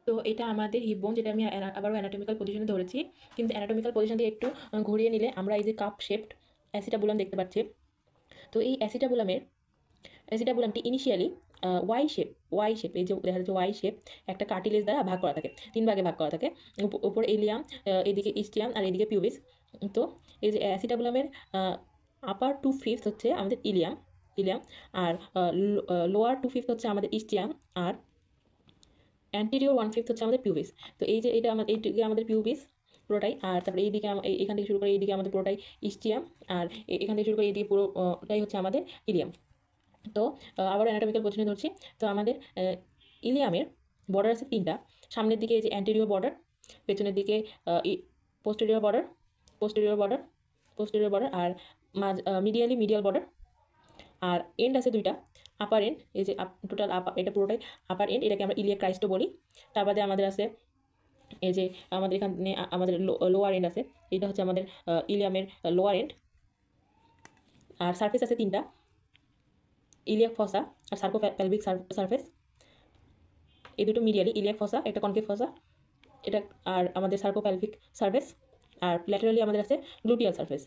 তো এটা আমাদের হিপ বোন, যেটা আমি আবারও অ্যানাটমিক্যাল পজিশনে ধরেছি, কিন্তু অ্যানাটমিক্যাল পজিশন দিয়ে একটু ঘুরিয়ে নিলে আমরা এই যে কাপ শেপড অ্যাসিটাবুলাম দেখতে পাচ্ছি। তো এই অ্যাসিটাবুলামটি ইনিশিয়ালি ওয়াই শেপ, এই যে দেখা যাচ্ছে ওয়াই শেপ একটা কার্টিলেজ দ্বারা ভাগ করা থাকে, 3 ভাগে ভাগ করা থাকে। উপর এলিয়াম, এদিকে ইস্টিয়াম আর এদিকে পিউবিস। তো এই যে অ্যাসিটাবুলামের আপার 2/5 হচ্ছে আমাদের ইলিয়াম, আর লোয়ার 2/5 হচ্ছে আমাদের ইস্টিয়াম, আর অ্যান্টিরিয়র 1/5 হচ্ছে আমাদের পিউবিস। তো এই যে এটা এইদিকে আমাদের পিউবিস পুরোটাই, আর তারপরে এইদিকে এখান থেকে শুরু করে এইদিকে আমাদের পুরোটাই ইস্টিয়াম, আর এখান থেকে শুরু করে এইদিকে পুরোটাই হচ্ছে আমাদের ইলিয়াম। তো আবার অ্যানাটমিক্যাল পজিশনে ধরছি। তো আমাদের ইলিয়ামের বর্ডার আছে 3টা। সামনের দিকে এই যে অ্যান্টেরিয়র বর্ডার, পেছনের দিকে posterior border posterior border posterior border, আর মিডিয়াল বর্ডার। আর এন্ড আছে 2টা, আপার এন্ড, এই যে টোটাল এটা পুরোটাই আপার এন্ড, এটাকে আমরা ইলিয়াক ক্রাইস্টো বলি। তার বাদে আমাদের আছে এই যে আমাদের এখানে আমাদের লোয়ার এন্ড আছে, এটা হচ্ছে আমাদের ইলিয়ামের লোয়ার এন্ড। আর সারফেস আছে 3টা, ইলিয়াক ফসা আর সার্কোপ্যালভিক সারফেস। এই দুটো মিডিয়ালি ইলিয়াক ফসা, একটা কনকেভ ফসা, এটা আর আমাদের সার্কোপ্যালভিক সারফেস। আর ল্যাটারালি আমাদের আছে গ্লুটিয়াল সারফেস।